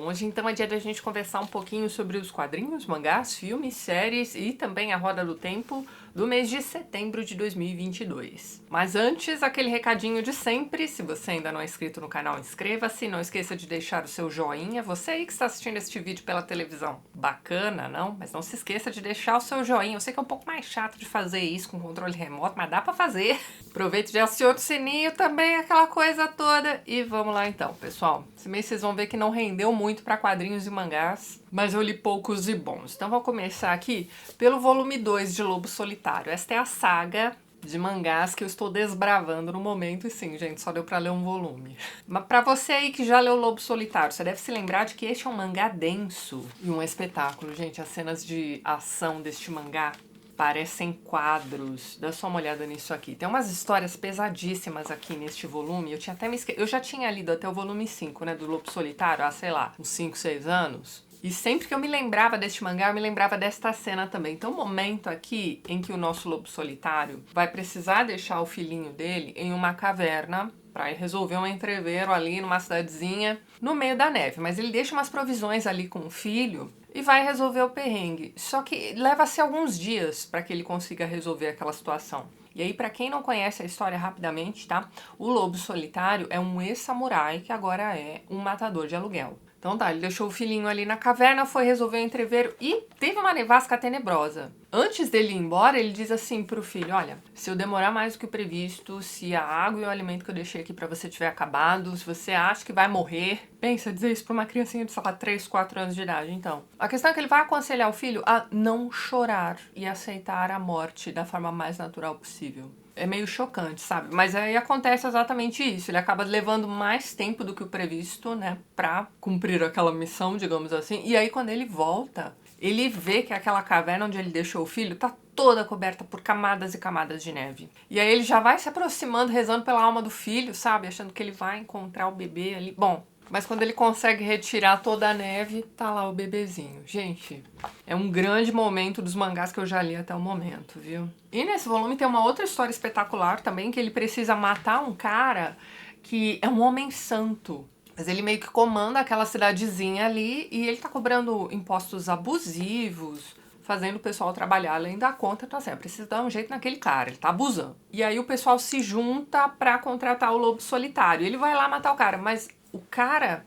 Hoje então é dia da gente conversar um pouquinho sobre os quadrinhos, mangás, filmes, séries e também a roda do tempo do mês de setembro de 2022. Mas antes, aquele recadinho de sempre, se você ainda não é inscrito no canal, inscreva-se, não esqueça de deixar o seu joinha, você aí que está assistindo este vídeo pela televisão, bacana, não? Mas não se esqueça de deixar o seu joinha, eu sei que é um pouco mais chato de fazer isso com controle remoto, mas dá pra fazer. Aproveite de acionar o sininho também, aquela coisa toda, e vamos lá então, pessoal. Esse mês vocês vão ver que não rendeu muito para quadrinhos e mangás, mas eu li poucos e bons. Então vou começar aqui pelo volume 2 de Lobo Solitário. Esta é a saga de mangás que eu estou desbravando no momento, e sim, gente, só deu pra ler um volume. Mas pra você aí que já leu Lobo Solitário, você deve se lembrar de que este é um mangá denso e um espetáculo, gente. As cenas de ação deste mangá parecem quadros. Dá só uma olhada nisso aqui. Tem umas histórias pesadíssimas aqui neste volume. Eu tinha até me esquecido. Eu já tinha lido até o volume 5, né, do Lobo Solitário, há, sei lá, uns 5, 6 anos. E sempre que eu me lembrava deste mangá, eu me lembrava desta cena também. Então, o momento aqui em que o nosso Lobo Solitário vai precisar deixar o filhinho dele em uma caverna para resolver um entrevero ali numa cidadezinha no meio da neve. Mas ele deixa umas provisões ali com o filho e vai resolver o perrengue. Só que leva-se alguns dias para que ele consiga resolver aquela situação. E aí, para quem não conhece a história rapidamente, tá? O Lobo Solitário é um ex-samurai que agora é um matador de aluguel. Então tá, ele deixou o filhinho ali na caverna, foi resolver o entreveiro e teve uma nevasca tenebrosa. Antes dele ir embora, ele diz assim pro filho: olha, se eu demorar mais do que o previsto, se a água e o alimento que eu deixei aqui pra você tiver acabado, se você acha que vai morrer... Pensa, dizer isso pra uma criancinha de, sei lá, 3, 4 anos de idade, então. A questão é que ele vai aconselhar o filho a não chorar e aceitar a morte da forma mais natural possível. É meio chocante, sabe? Mas aí acontece exatamente isso. Ele acaba levando mais tempo do que o previsto, né? Pra cumprir aquela missão, digamos assim. E aí, quando ele volta, ele vê que aquela caverna onde ele deixou o filho tá toda coberta por camadas e camadas de neve. E aí ele já vai se aproximando, rezando pela alma do filho, sabe? Achando que ele vai encontrar o bebê ali. Bom, mas quando ele consegue retirar toda a neve, tá lá o bebezinho. Gente, é um grande momento dos mangás que eu já li até o momento, viu? E nesse volume tem uma outra história espetacular também, que ele precisa matar um cara que é um homem santo. Mas ele meio que comanda aquela cidadezinha ali e ele tá cobrando impostos abusivos, fazendo o pessoal trabalhar além da conta. Então assim, precisa dar um jeito naquele cara, ele tá abusando. E aí o pessoal se junta pra contratar o Lobo Solitário. Ele vai lá matar o cara, mas o cara,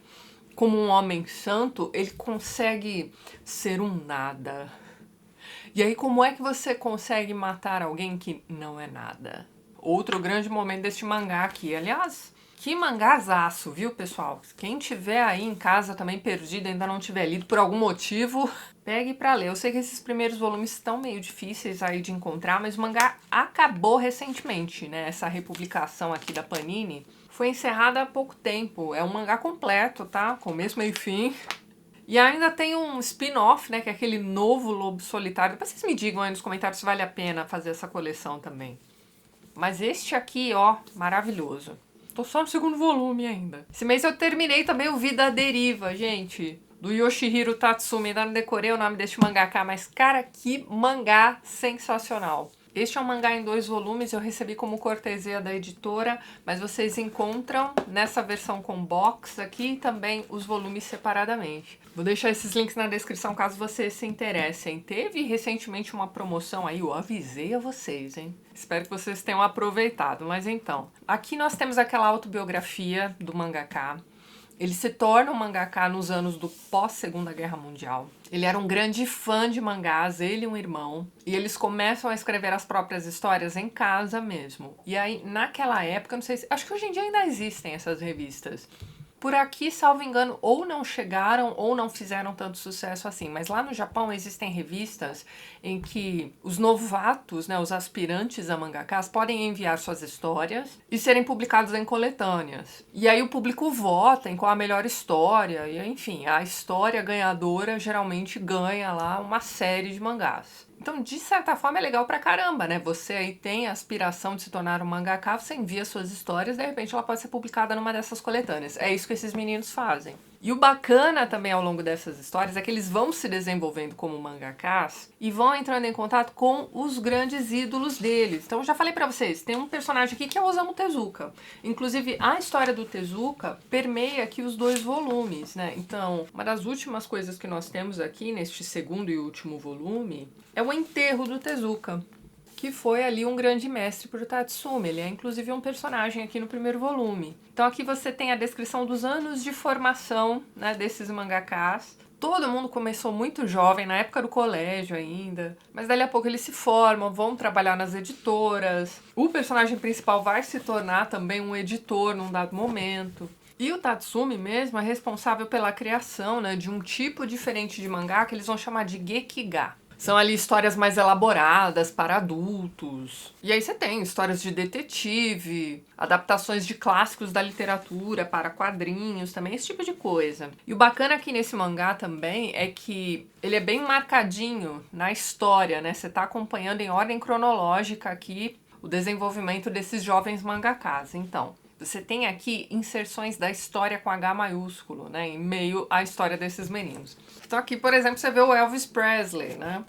como um homem santo, ele consegue ser um nada. E aí, como é que você consegue matar alguém que não é nada? Outro grande momento deste mangá aqui. Aliás, que mangazaço, viu, pessoal? Quem tiver aí em casa também perdido, ainda não tiver lido por algum motivo, pegue pra ler. Eu sei que esses primeiros volumes estão meio difíceis aí de encontrar, mas o mangá acabou recentemente, né? Essa republicação aqui da Panini foi encerrada há pouco tempo. É um mangá completo, tá? Começo, meio e fim. E ainda tem um spin-off, né? Que é aquele novo Lobo Solitário. Depois vocês me digam aí nos comentários se vale a pena fazer essa coleção também. Mas este aqui, ó, maravilhoso. Tô só no segundo volume ainda. Esse mês eu terminei também o Vida à Deriva, gente. Do Yoshihiro Tatsumi. Ainda não decorei o nome deste mangaka, mas cara, que mangá sensacional. Este é um mangá em 2 volumes, eu recebi como cortesia da editora, mas vocês encontram nessa versão com box aqui também os volumes separadamente. Vou deixar esses links na descrição caso vocês se interessem. Teve recentemente uma promoção aí, eu avisei a vocês, hein? Espero que vocês tenham aproveitado, mas então. Aqui nós temos aquela autobiografia do mangaka. Ele se torna um mangaka nos anos do pós-Segunda Guerra Mundial. Ele era um grande fã de mangás, ele e um irmão. E eles começam a escrever as próprias histórias em casa mesmo. E aí, naquela época, não sei se... Acho que hoje em dia ainda existem essas revistas. Por aqui, salvo engano, ou não chegaram ou não fizeram tanto sucesso assim. Mas lá no Japão existem revistas em que os novatos, né, os aspirantes a mangakas, podem enviar suas histórias e serem publicados em coletâneas. E aí o público vota em qual a melhor história. E enfim, a história ganhadora geralmente ganha lá uma série de mangás. Então, de certa forma, é legal pra caramba, né? Você aí tem a aspiração de se tornar um mangaka, você envia suas histórias, de repente ela pode ser publicada numa dessas coletâneas. É isso que esses meninos fazem. E o bacana também ao longo dessas histórias é que eles vão se desenvolvendo como mangakas e vão entrando em contato com os grandes ídolos deles. Então eu já falei pra vocês, tem um personagem aqui que é o Osamu Tezuka. Inclusive a história do Tezuka permeia aqui os 2 volumes, né? Então, uma das últimas coisas que nós temos aqui neste segundo e último volume é o enterro do Tezuka, que foi ali um grande mestre pro Tatsumi. Ele é inclusive um personagem aqui no primeiro volume. Então aqui você tem a descrição dos anos de formação, né, desses mangakas. Todo mundo começou muito jovem, na época do colégio ainda, mas dali a pouco eles se formam, vão trabalhar nas editoras. O personagem principal vai se tornar também um editor num dado momento. E o Tatsumi mesmo é responsável pela criação, né, de um tipo diferente de mangá que eles vão chamar de Gekiga. São ali histórias mais elaboradas para adultos. E aí você tem histórias de detetive, adaptações de clássicos da literatura para quadrinhos, também esse tipo de coisa. E o bacana aqui nesse mangá também é que ele é bem marcadinho na história, né? Você tá acompanhando em ordem cronológica aqui o desenvolvimento desses jovens mangakas. Então, você tem aqui inserções da história com H maiúsculo, né, em meio à história desses meninos. Então aqui, por exemplo, você vê o Elvis Presley, né,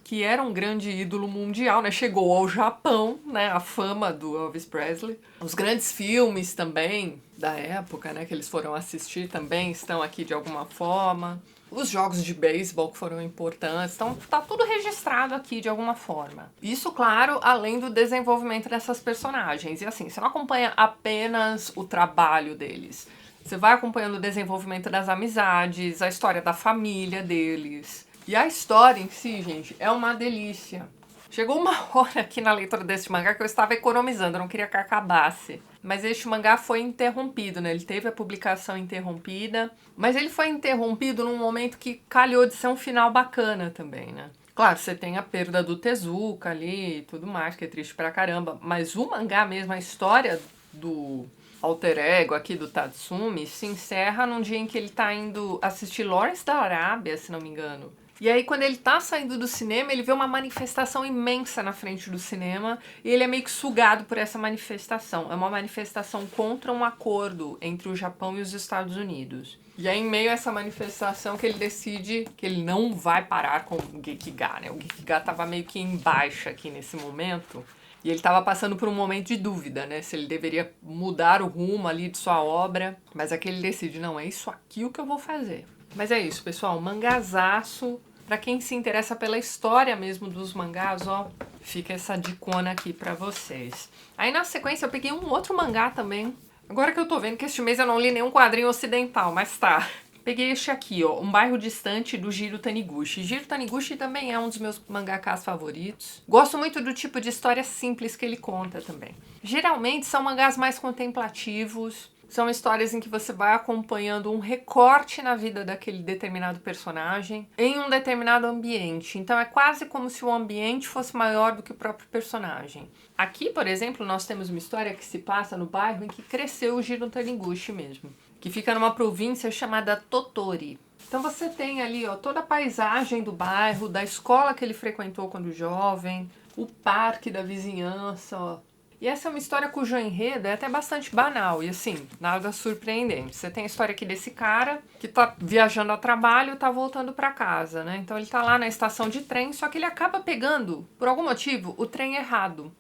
que era um grande ídolo mundial, né, chegou ao Japão, né, a fama do Elvis Presley. Os grandes filmes também da época, né, que eles foram assistir também estão aqui de alguma forma. Os jogos de beisebol que foram importantes, então tá tudo registrado aqui de alguma forma. Isso, claro, além do desenvolvimento dessas personagens. E assim, você não acompanha apenas o trabalho deles. Você vai acompanhando o desenvolvimento das amizades, a história da família deles. E a história em si, gente, é uma delícia. Chegou uma hora aqui na leitura desse mangá que eu estava economizando, eu não queria que acabasse. Mas este mangá foi interrompido, né? Ele teve a publicação interrompida, mas ele foi interrompido num momento que calhou de ser um final bacana também, né? Claro, você tem a perda do Tezuka ali e tudo mais, que é triste pra caramba, mas o mangá mesmo, a história do alter ego aqui do Tatsumi, se encerra num dia em que ele tá indo assistir Lawrence da Arábia, se não me engano. E aí, quando ele tá saindo do cinema, ele vê uma manifestação imensa na frente do cinema e ele é meio que sugado por essa manifestação. É uma manifestação contra um acordo entre o Japão e os Estados Unidos. E é em meio a essa manifestação que ele decide que ele não vai parar com o Gekiga, né? O Gekiga tava meio que em baixa aqui nesse momento. E ele estava passando por um momento de dúvida, né? Se ele deveria mudar o rumo ali de sua obra. Mas aqui ele decide, não, é isso aqui o que eu vou fazer. Mas é isso, pessoal. Mangazaço. Pra quem se interessa pela história mesmo dos mangás, ó, fica essa dicona aqui pra vocês. Aí na sequência eu peguei um outro mangá também. Agora que eu tô vendo que este mês eu não li nenhum quadrinho ocidental, mas tá. Peguei este aqui, ó, Um Bairro Distante, do Jiro Taniguchi. Jiro Taniguchi também é um dos meus mangakas favoritos. Gosto muito do tipo de história simples que ele conta também. Geralmente são mangás mais contemplativos, são histórias em que você vai acompanhando um recorte na vida daquele determinado personagem em um determinado ambiente. Então é quase como se o ambiente fosse maior do que o próprio personagem. Aqui, por exemplo, nós temos uma história que se passa no bairro em que cresceu o Jiro Taniguchi mesmo, que fica numa província chamada Totori. Então você tem ali, ó, toda a paisagem do bairro, da escola que ele frequentou quando jovem, o parque da vizinhança, ó. E essa é uma história cujo enredo é até bastante banal e assim, nada surpreendente. Você tem a história aqui desse cara que tá viajando a trabalho e tá voltando pra casa, né? Então ele tá lá na estação de trem, só que ele acaba pegando, por algum motivo, o trem errado.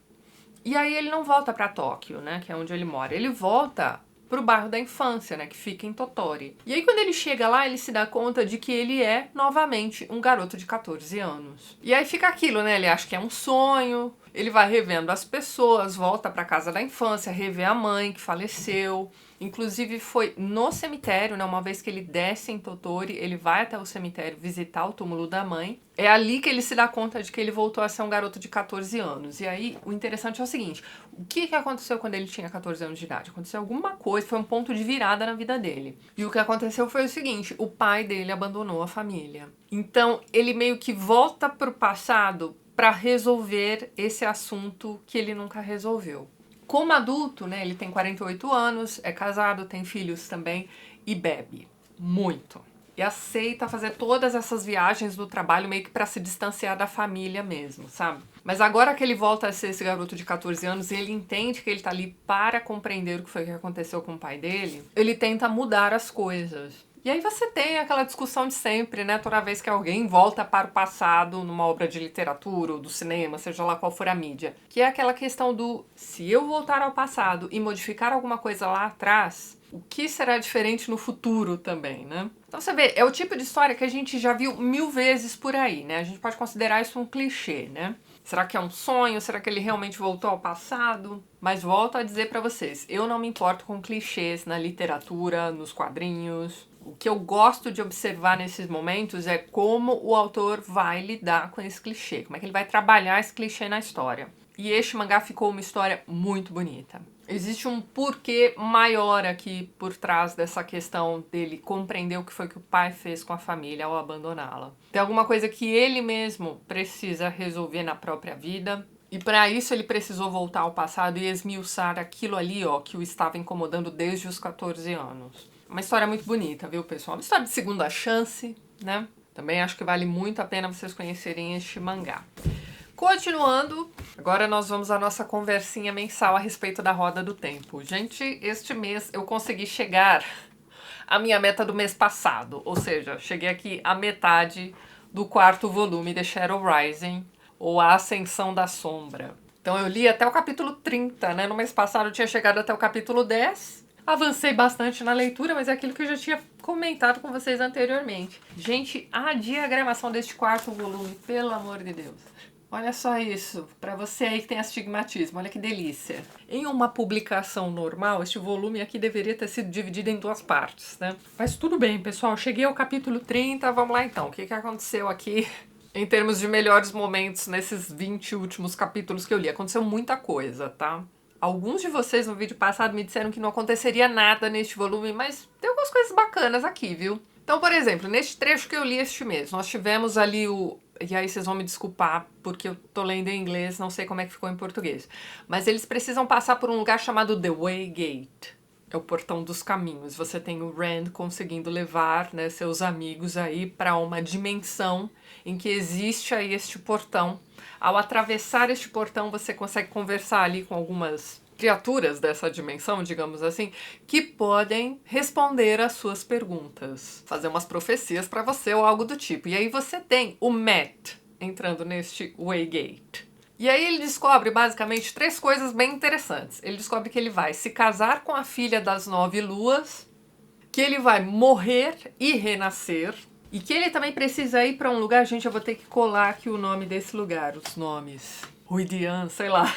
E aí ele não volta pra Tóquio, né, que é onde ele mora. Ele volta pro bairro da infância, né, que fica em Totori. E aí quando ele chega lá, ele se dá conta de que ele é, novamente, um garoto de 14 anos. E aí fica aquilo, né, ele acha que é um sonho, ele vai revendo as pessoas, volta pra casa da infância, revê a mãe que faleceu. Inclusive foi no cemitério, né, uma vez que ele desce em Totori, ele vai até o cemitério visitar o túmulo da mãe. É ali que ele se dá conta de que ele voltou a ser um garoto de 14 anos. E aí, o interessante é o seguinte, o que aconteceu quando ele tinha 14 anos de idade? Aconteceu alguma coisa, foi um ponto de virada na vida dele. E o que aconteceu foi o seguinte, o pai dele abandonou a família. Então, ele meio que volta pro passado para resolver esse assunto que ele nunca resolveu. Como adulto, né, ele tem 48 anos, é casado, tem filhos também e bebe muito. E aceita fazer todas essas viagens do trabalho meio que para se distanciar da família mesmo, sabe? Mas agora que ele volta a ser esse garoto de 14 anos e ele entende que ele tá ali para compreender o que foi que aconteceu com o pai dele, ele tenta mudar as coisas. E aí você tem aquela discussão de sempre, né? Toda vez que alguém volta para o passado numa obra de literatura ou do cinema, seja lá qual for a mídia, que é aquela questão do se eu voltar ao passado e modificar alguma coisa lá atrás, o que será diferente no futuro também, né? Então você vê, é o tipo de história que a gente já viu 1000 vezes por aí, né? A gente pode considerar isso um clichê, né? Será que é um sonho? Será que ele realmente voltou ao passado? Mas volto a dizer pra vocês, eu não me importo com clichês na literatura, nos quadrinhos. O que eu gosto de observar nesses momentos é como o autor vai lidar com esse clichê, como é que ele vai trabalhar esse clichê na história. E este mangá ficou uma história muito bonita. Existe um porquê maior aqui por trás dessa questão dele compreender o que foi que o pai fez com a família ao abandoná-la. Tem alguma coisa que ele mesmo precisa resolver na própria vida. E para isso ele precisou voltar ao passado e esmiuçar aquilo ali, ó, que o estava incomodando desde os 14 anos. Uma história muito bonita, viu, pessoal? Uma história de segunda chance, né? Também acho que vale muito a pena vocês conhecerem este mangá. Continuando, agora nós vamos à nossa conversinha mensal a respeito da Roda do Tempo. Gente, este mês eu consegui chegar à minha meta do mês passado, ou seja, cheguei aqui à metade do 4º volume de Shadow Rising, ou A Ascensão da Sombra. Então eu li até o capítulo 30, né? No mês passado eu tinha chegado até o capítulo 10. Avancei bastante na leitura, mas é aquilo que eu já tinha comentado com vocês anteriormente. Gente, a diagramação deste 4º volume, pelo amor de Deus. Olha só isso, para você aí que tem astigmatismo, olha que delícia. Em uma publicação normal, este volume aqui deveria ter sido dividido em 2 partes, né? Mas tudo bem, pessoal, cheguei ao capítulo 30, vamos lá então. O que aconteceu aqui em termos de melhores momentos nesses 20 últimos capítulos que eu li? Aconteceu muita coisa, tá? Alguns de vocês no vídeo passado me disseram que não aconteceria nada neste volume, mas tem algumas coisas bacanas aqui, viu? Então, por exemplo, neste trecho que eu li este mês, nós tivemos ali o... E aí vocês vão me desculpar, porque eu tô lendo em inglês, não sei como é que ficou em português. Mas eles precisam passar por um lugar chamado The Way Gate. É o portão dos caminhos. Você tem o Rand conseguindo levar, né, seus amigos aí para uma dimensão em que existe aí este portão. Ao atravessar este portão, você consegue conversar ali com algumas criaturas dessa dimensão, digamos assim, que podem responder às suas perguntas, fazer umas profecias para você ou algo do tipo. E aí você tem o Matt entrando neste Waygate. E aí ele descobre basicamente 3 coisas bem interessantes. Ele descobre que ele vai se casar com a filha das 9 luas, que ele vai morrer e renascer, e que ele também precisa ir para um lugar, gente, eu vou ter que colar aqui o nome desse lugar, os nomes. Ruidian, sei lá.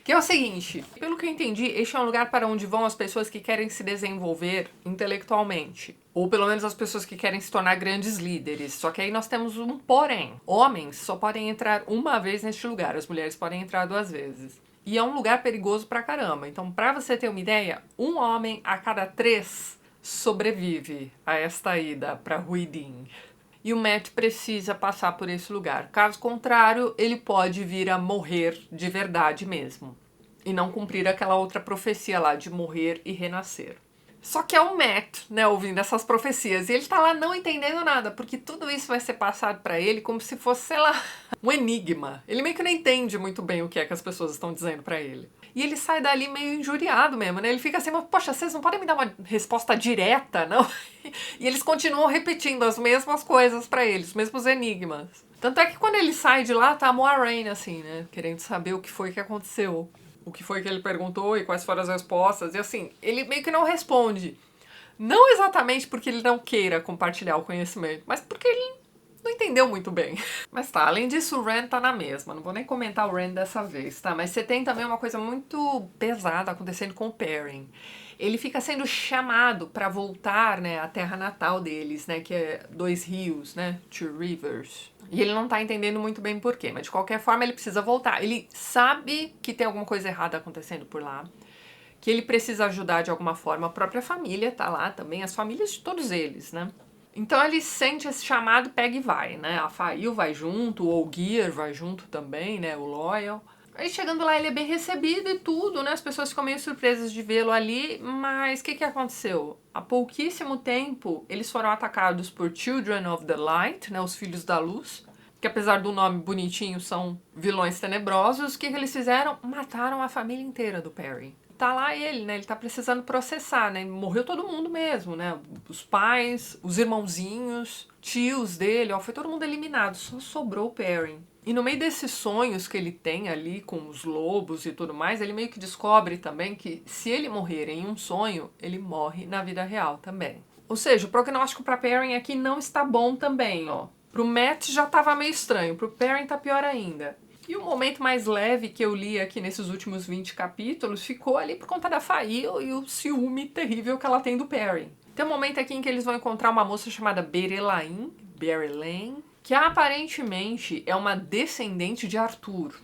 Que é o seguinte, pelo que eu entendi, este é um lugar para onde vão as pessoas que querem se desenvolver intelectualmente. Ou pelo menos as pessoas que querem se tornar grandes líderes. Só que aí nós temos um porém. Homens só podem entrar uma vez neste lugar, as mulheres podem entrar 2 vezes. E é um lugar perigoso pra caramba. Então, pra você ter uma ideia, um homem a cada 3 sobrevive a esta ida pra Ruidin. E o Matt precisa passar por esse lugar. Caso contrário, ele pode vir a morrer de verdade mesmo. E não cumprir aquela outra profecia lá de morrer e renascer. Só que é o Matt, né, ouvindo essas profecias. E ele tá lá não entendendo nada, porque tudo isso vai ser passado pra ele como se fosse, sei lá, um enigma. Ele meio que não entende muito bem o que é que as pessoas estão dizendo pra ele. E ele sai dali meio injuriado mesmo, né? Ele fica assim, mas, poxa, vocês não podem me dar uma resposta direta, não? E eles continuam repetindo as mesmas coisas pra ele, os mesmos enigmas. Tanto é que quando ele sai de lá, tá a Moiraine, assim, né? Querendo saber o que foi que aconteceu. O que foi que ele perguntou e quais foram as respostas. E assim, ele meio que não responde. Não exatamente porque ele não queira compartilhar o conhecimento, mas porque ele não entendeu muito bem. Mas tá, além disso o Rand tá na mesma, não vou nem comentar o Rand dessa vez, tá? Mas você tem também uma coisa muito pesada acontecendo com o Perrin. Ele fica sendo chamado pra voltar, né, à terra natal deles, né, que é 2 rios, né, 2 rivers. E ele não tá entendendo muito bem por quê, mas de qualquer forma ele precisa voltar. Ele sabe que tem alguma coisa errada acontecendo por lá, que ele precisa ajudar de alguma forma, a própria família tá lá também, as famílias de todos eles, né. Então ele sente esse chamado, pega e vai, né? A Fail vai junto, o Olgier vai junto também, né? O Loyal. Aí chegando lá ele é bem recebido e tudo, né? As pessoas ficam meio surpresas de vê-lo ali, mas o que aconteceu? Há pouquíssimo tempo eles foram atacados por Children of the Light, né? Os Filhos da Luz, que apesar do nome bonitinho são vilões tenebrosos. O que eles fizeram? Mataram a família inteira do Perry. tá lá ele, né? Ele tá precisando processar, né? Morreu todo mundo mesmo, né? Os pais, os irmãozinhos, tios dele, ó, foi todo mundo eliminado, só sobrou o Perrin. E no meio desses sonhos que ele tem ali com os lobos e tudo mais, ele meio que descobre também que se ele morrer em um sonho, ele morre na vida real também. Ou seja, o prognóstico para Perrin aqui não está bom também, ó. Pro Matt já tava meio estranho, pro Perrin tá pior ainda. E o momento mais leve que eu li aqui nesses últimos 20 capítulos ficou ali por conta da Fail e o ciúme terrível que ela tem do Perrin. Tem um momento aqui em que eles vão encontrar uma moça chamada Berelain, que aparentemente é uma descendente de Arthur.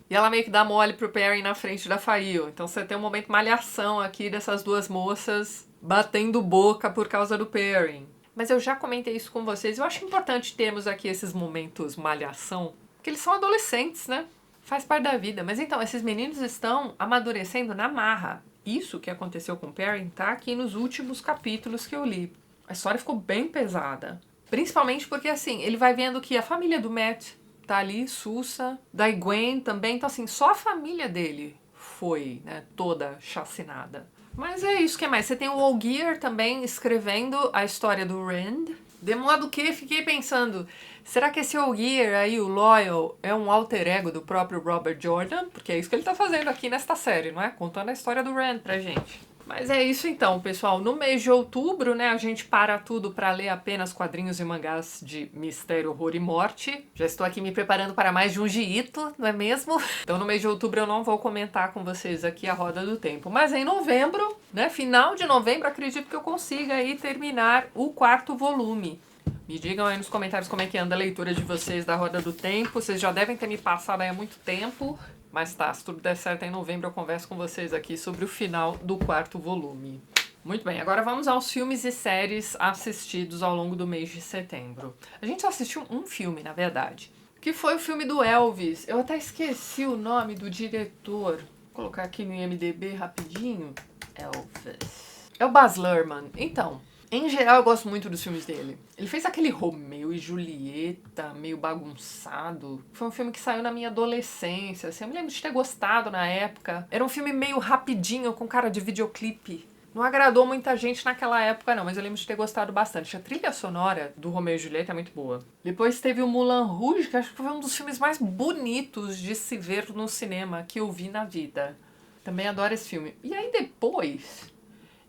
E ela meio que dá mole pro Perrin na frente da Fail. Então você tem um momento malhação aqui dessas duas moças batendo boca por causa do Perrin. Mas eu já comentei isso com vocês. Eu acho importante termos aqui esses momentos malhação, porque eles são adolescentes, né? Faz parte da vida. Mas então, esses meninos estão amadurecendo na marra. Isso que aconteceu com o Perrin tá aqui nos últimos capítulos que eu li. A história ficou bem pesada. Principalmente porque, assim, ele vai vendo que a família do Matt tá ali, sussa, da Gwen também. Então, assim, só a família dele foi, né, toda chacinada. Mas é isso, que mais? Você tem o Ogier também escrevendo a história do Rand. De modo que fiquei pensando, será que esse Ogier aí, o Loyal, é um alter ego do próprio Robert Jordan? Porque é isso que ele tá fazendo aqui nesta série, não é? Contando a história do Rand pra gente. Mas é isso então, pessoal. No mês de outubro, né, a gente para tudo para ler apenas quadrinhos e mangás de mistério, horror e morte. Já estou aqui me preparando para mais de um Ito, não é mesmo? Então no mês de outubro eu não vou comentar com vocês aqui a Roda do Tempo. Mas em novembro, né, final de novembro, acredito que eu consiga aí terminar o 4º volume. Me digam aí nos comentários como é que anda a leitura de vocês da Roda do Tempo. Vocês já devem ter me passado aí há muito tempo. Mas tá, se tudo der certo em novembro eu converso com vocês aqui sobre o final do 4º volume. Muito bem, agora vamos aos filmes e séries assistidos ao longo do mês de setembro. A gente só assistiu um filme, na verdade, que foi o filme do Elvis. Eu até esqueci o nome do diretor. Vou colocar aqui no IMDb rapidinho. Elvis. É o Baz Luhrmann. Então, em geral, eu gosto muito dos filmes dele. Ele fez aquele Romeu e Julieta, meio bagunçado. Foi um filme que saiu na minha adolescência, assim, eu me lembro de ter gostado na época. Era um filme meio rapidinho, com cara de videoclipe. Não agradou muita gente naquela época, não, mas eu lembro de ter gostado bastante. A trilha sonora do Romeu e Julieta é muito boa. Depois teve o Moulin Rouge, que acho que foi um dos filmes mais bonitos de se ver no cinema que eu vi na vida. Também adoro esse filme. E aí depois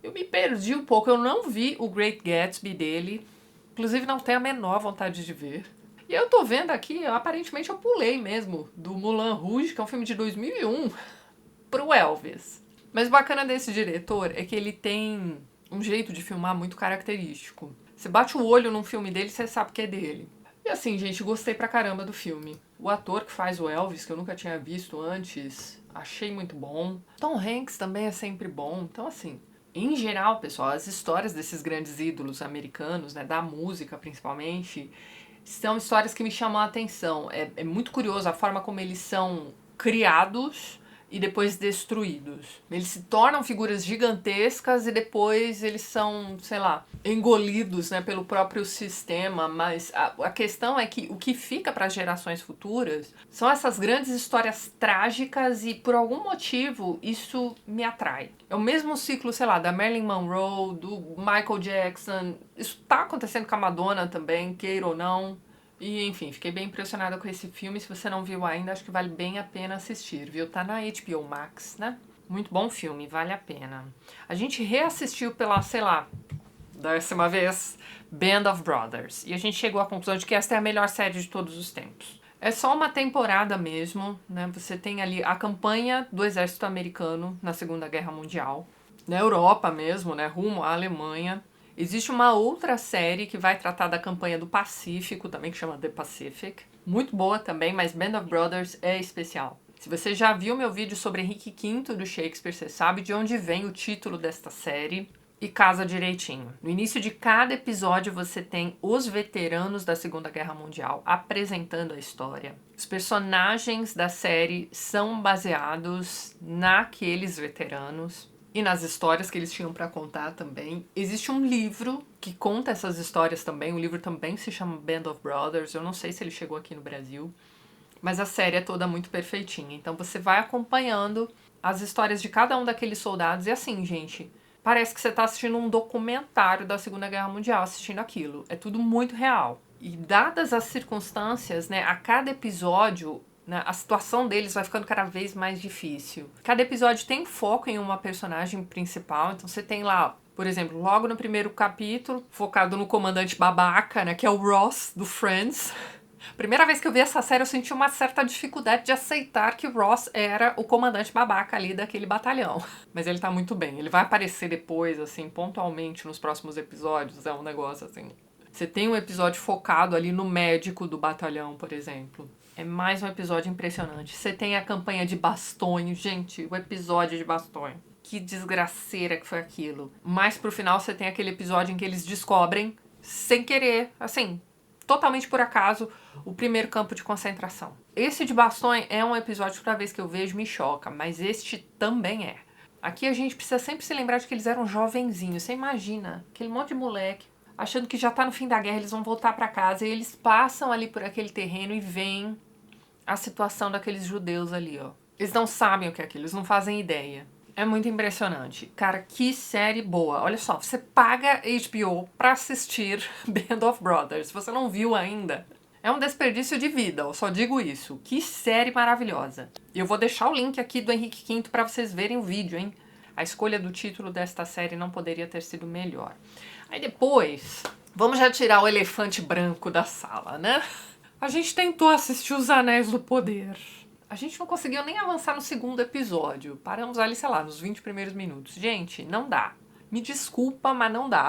eu me perdi um pouco, eu não vi o Great Gatsby dele, inclusive não tenho a menor vontade de ver. E eu tô vendo aqui, aparentemente eu pulei mesmo, do Moulin Rouge, que é um filme de 2001, pro Elvis. Mas o bacana desse diretor é que ele tem um jeito de filmar muito característico. Você bate o olho num filme dele, você sabe que é dele. E assim, gente, gostei pra caramba do filme. O ator que faz o Elvis, que eu nunca tinha visto antes, achei muito bom. Tom Hanks também é sempre bom, então assim, em geral, pessoal, as histórias desses grandes ídolos americanos, né, da música principalmente, são histórias que me chamam a atenção. É muito curioso a forma como eles são criados e depois destruídos. Eles se tornam figuras gigantescas e depois eles são, sei lá, engolidos, né, pelo próprio sistema, mas a questão é que o que fica para as gerações futuras são essas grandes histórias trágicas e por algum motivo isso me atrai. É o mesmo ciclo, sei lá, da Marilyn Monroe, do Michael Jackson, isso tá acontecendo com a Madonna também, queira ou não. E, enfim, fiquei bem impressionada com esse filme. Se você não viu ainda, acho que vale bem a pena assistir, viu? Tá na HBO Max, né? Muito bom filme, vale a pena. A gente reassistiu pela, sei lá, 10ª vez, Band of Brothers. E a gente chegou à conclusão de que esta é a melhor série de todos os tempos. É só uma temporada mesmo, né? Você tem ali a campanha do exército americano na Segunda Guerra Mundial. Na Europa mesmo, né? Rumo à Alemanha. Existe uma outra série que vai tratar da campanha do Pacífico, também que chama The Pacific. Muito boa também, mas Band of Brothers é especial. Se você já viu meu vídeo sobre Henrique V do Shakespeare, você sabe de onde vem o título desta série e casa direitinho. No início de cada episódio você tem os veteranos da Segunda Guerra Mundial apresentando a história. Os personagens da série são baseados naqueles veteranos e nas histórias que eles tinham para contar também. Existe um livro que conta essas histórias também. O livro também se chama Band of Brothers. Eu não sei se ele chegou aqui no Brasil. Mas a série é toda muito perfeitinha. Então você vai acompanhando as histórias de cada um daqueles soldados. E assim, gente, parece que você tá assistindo um documentário da Segunda Guerra Mundial assistindo aquilo. É tudo muito real. E dadas as circunstâncias, né, a cada episódio, né, a situação deles vai ficando cada vez mais difícil. Cada episódio tem foco em uma personagem principal. Então você tem lá, por exemplo, logo no primeiro capítulo, focado no comandante babaca, né, que é o Ross, do Friends. Primeira vez que eu vi essa série, eu senti uma certa dificuldade de aceitar que o Ross era o comandante babaca ali daquele batalhão. Mas ele tá muito bem. Ele vai aparecer depois, assim, pontualmente nos próximos episódios. É um negócio assim. Você tem um episódio focado ali no médico do batalhão, por exemplo. É mais um episódio impressionante. Você tem a campanha de bastões. Gente, o episódio de bastões. Que desgraceira que foi aquilo. Mais pro final, você tem aquele episódio em que eles descobrem, sem querer, assim, totalmente por acaso, o primeiro campo de concentração. Esse de bastões é um episódio que toda vez que eu vejo me choca, mas este também é. Aqui a gente precisa sempre se lembrar de que eles eram jovenzinhos. Você imagina, aquele monte de moleque, achando que já tá no fim da guerra, eles vão voltar pra casa, e eles passam ali por aquele terreno e veem a situação daqueles judeus ali, ó. Eles não sabem o que é aquilo, eles não fazem ideia. É muito impressionante. Cara, que série boa. Olha só, você paga HBO pra assistir Band of Brothers. Se você não viu ainda, é um desperdício de vida, eu só digo isso. Que série maravilhosa. E eu vou deixar o link aqui do Henrique V pra vocês verem o vídeo, hein? A escolha do título desta série não poderia ter sido melhor. Aí depois, vamos já tirar o elefante branco da sala, né? A gente tentou assistir Os Anéis do Poder. A gente não conseguiu nem avançar no segundo episódio. Paramos ali, sei lá, nos 20 primeiros minutos. Gente, não dá. Me desculpa, mas não dá.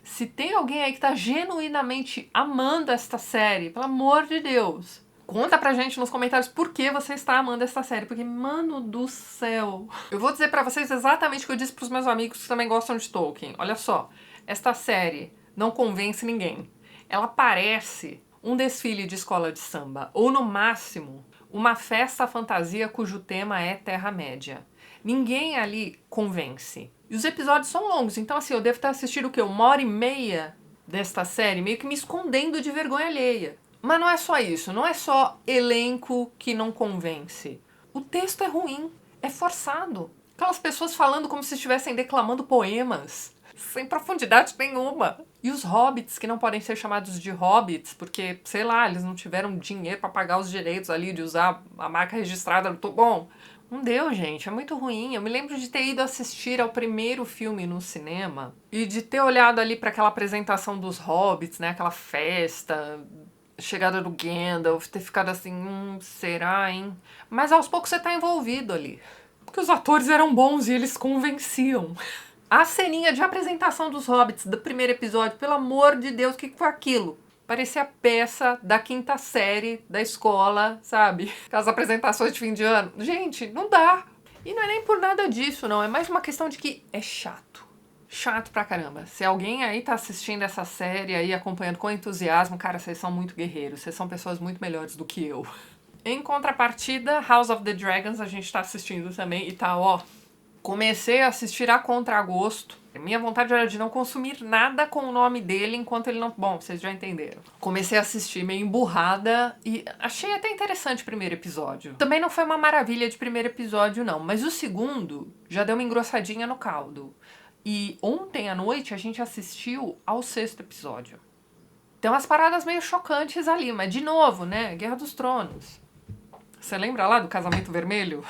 Se tem alguém aí que tá genuinamente amando esta série, pelo amor de Deus, conta pra gente nos comentários por que você está amando esta série. Porque, mano do céu. Eu vou dizer pra vocês exatamente o que eu disse pros meus amigos que também gostam de Tolkien. Olha só, esta série não convence ninguém. Ela parece um desfile de escola de samba. Ou, no máximo, uma festa fantasia cujo tema é Terra-média. Ninguém ali convence. E os episódios são longos, então assim, eu devo estar assistindo o quê? 1h30 desta série, meio que me escondendo de vergonha alheia. Mas não é só isso, não é só elenco que não convence. O texto é ruim, é forçado. Aquelas pessoas falando como se estivessem declamando poemas, sem profundidade nenhuma. E os hobbits, que não podem ser chamados de hobbits, porque, sei lá, eles não tiveram dinheiro pra pagar os direitos ali de usar a marca registrada do Bom, não deu, gente, é muito ruim. Eu me lembro de ter ido assistir ao primeiro filme no cinema e de ter olhado ali pra aquela apresentação dos hobbits, né, aquela festa, chegada do Gandalf, ter ficado assim, será, hein? Mas aos poucos você tá envolvido ali. Porque os atores eram bons e eles convenciam. A ceninha de apresentação dos hobbits do primeiro episódio, pelo amor de Deus, o que foi aquilo? Parecia peça da 5ª série da escola, sabe? Aquelas apresentações de fim de ano. Gente, não dá. E não é nem por nada disso, não. É mais uma questão de que é chato. Chato pra caramba. Se alguém aí tá assistindo essa série aí, acompanhando com entusiasmo, cara, vocês são muito guerreiros. Vocês são pessoas muito melhores do que eu. Em contrapartida, House of the Dragons a gente tá assistindo também e tá, ó... Comecei a assistir a contragosto. Minha vontade era de não consumir nada com o nome dele enquanto ele não... Bom, vocês já entenderam. Comecei a assistir meio emburrada e achei até interessante o primeiro episódio. Também não foi uma maravilha de primeiro episódio, não. Mas o segundo já deu uma engrossadinha no caldo. E ontem à noite a gente assistiu ao 6º episódio. Tem umas paradas meio chocantes ali, mas de novo, né? Guerra dos Tronos. Você lembra lá do Casamento Vermelho?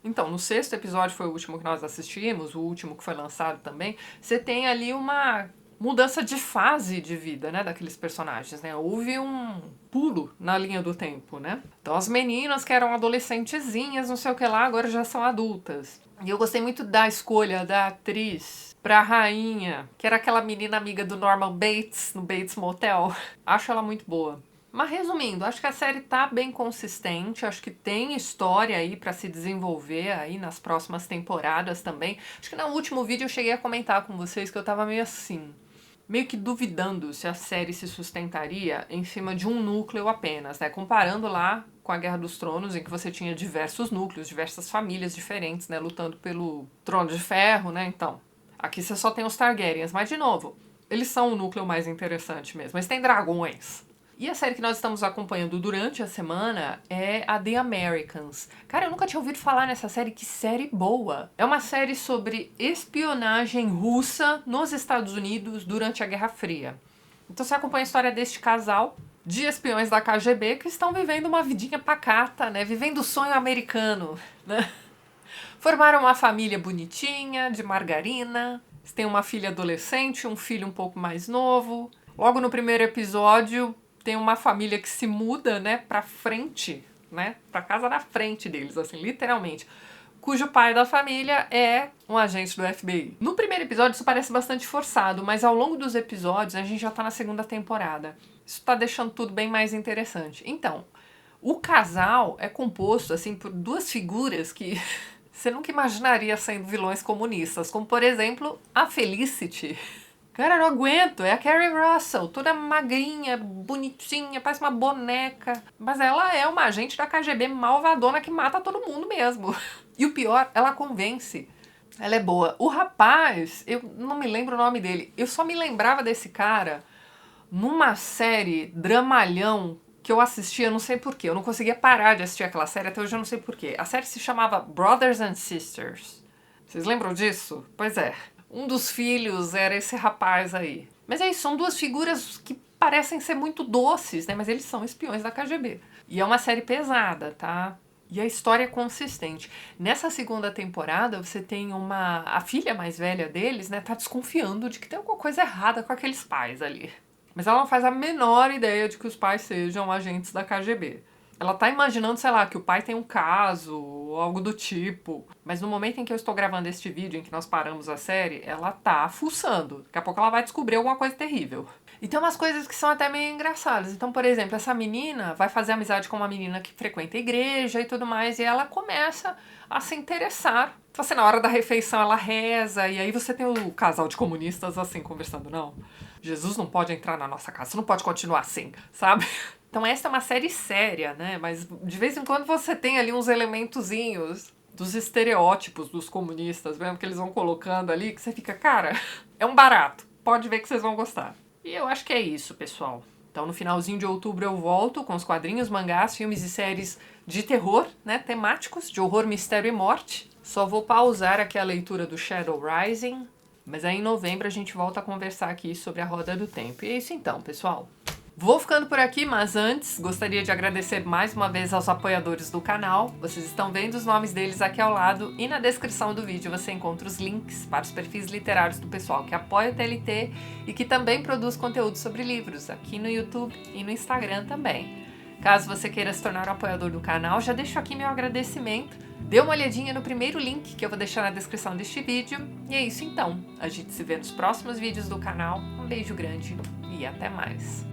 Então, no 6º episódio foi o último que nós assistimos, o último que foi lançado também, você tem ali uma mudança de fase de vida, né, daqueles personagens, né? Houve um pulo na linha do tempo, né? Então as meninas que eram adolescentezinhas, não sei o que lá, agora já são adultas. E eu gostei muito da escolha da atriz pra rainha, que era aquela menina amiga do Norman Bates, no Bates Motel. Acho ela muito boa. Mas resumindo, acho que a série tá bem consistente, acho que tem história aí pra se desenvolver aí nas próximas temporadas também. Acho que no último vídeo eu cheguei a comentar com vocês que eu tava meio assim, meio que duvidando se a série se sustentaria em cima de um núcleo apenas, né? Comparando lá com a Guerra dos Tronos, em que você tinha diversos núcleos, diversas famílias diferentes, né? Lutando pelo Trono de Ferro, né? Então, aqui você só tem os Targaryens, mas de novo, eles são o núcleo mais interessante mesmo. Eles têm dragões. E a série que nós estamos acompanhando durante a semana é a The Americans. Cara, eu nunca tinha ouvido falar nessa série, que série boa! É uma série sobre espionagem russa nos Estados Unidos durante a Guerra Fria. Então você acompanha a história deste casal de espiões da KGB que estão vivendo uma vidinha pacata, né? Vivendo o sonho americano, né? Formaram uma família bonitinha, de margarina. Eles têm uma filha adolescente, um filho um pouco mais novo. Logo no primeiro episódio, tem uma família que se muda, né, pra frente, né? Pra casa da frente deles, assim, literalmente. Cujo pai da família é um agente do FBI. No primeiro episódio isso parece bastante forçado, mas ao longo dos episódios, a gente já tá na segunda temporada. Isso tá deixando tudo bem mais interessante. Então, o casal é composto, assim, por duas figuras que você nunca imaginaria sendo vilões comunistas, como, por exemplo, a Felicity. Cara, eu não aguento, é a Kerry Russell, toda magrinha, bonitinha, parece uma boneca. Mas ela é uma agente da KGB malvadona que mata todo mundo mesmo. E o pior, ela convence. Ela é boa. O rapaz, eu não me lembro o nome dele, eu só me lembrava desse cara numa série dramalhão que eu assistia, não sei porquê. Eu não conseguia parar de assistir aquela série, até hoje eu não sei porquê. A série se chamava Brothers and Sisters. Vocês lembram disso? Pois é. Um dos filhos era esse rapaz aí. Mas é isso, são duas figuras que parecem ser muito doces, né? Mas eles são espiões da KGB. E é uma série pesada, tá? E a história é consistente. Nessa segunda temporada, você tem a filha mais velha deles, né? Tá desconfiando de que tem alguma coisa errada com aqueles pais ali. Mas ela não faz a menor ideia de que os pais sejam agentes da KGB. Ela tá imaginando, sei lá, que o pai tem um caso, ou algo do tipo. Mas no momento em que eu estou gravando este vídeo, em que nós paramos a série, ela tá fuçando. Daqui a pouco ela vai descobrir alguma coisa terrível. E tem umas coisas que são até meio engraçadas. Então, por exemplo, essa menina vai fazer amizade com uma menina que frequenta a igreja e tudo mais, e ela começa a se interessar. Então, assim, na hora da refeição ela reza, e aí você tem o casal de comunistas assim, conversando. Não, Jesus não pode entrar na nossa casa, você não pode continuar assim, sabe? Então essa é uma série séria, né? Mas de vez em quando você tem ali uns elementozinhos dos estereótipos dos comunistas, mesmo que eles vão colocando ali, que você fica, cara, é um barato. Pode ver que vocês vão gostar. E eu acho que é isso, pessoal. Então no finalzinho de outubro eu volto com os quadrinhos, mangás, filmes e séries de terror, né? Temáticos, de horror, mistério e morte. Só vou pausar aqui a leitura do Shadow Rising. Mas aí em novembro a gente volta a conversar aqui sobre a Roda do Tempo. E é isso então, pessoal. Vou ficando por aqui, mas antes gostaria de agradecer mais uma vez aos apoiadores do canal. Vocês estão vendo os nomes deles aqui ao lado e na descrição do vídeo você encontra os links para os perfis literários do pessoal que apoia o TLT e que também produz conteúdo sobre livros aqui no YouTube e no Instagram também. Caso você queira se tornar um apoiador do canal, já deixo aqui meu agradecimento. Dê uma olhadinha no primeiro link que eu vou deixar na descrição deste vídeo. E é isso então. A gente se vê nos próximos vídeos do canal. Um beijo grande e até mais.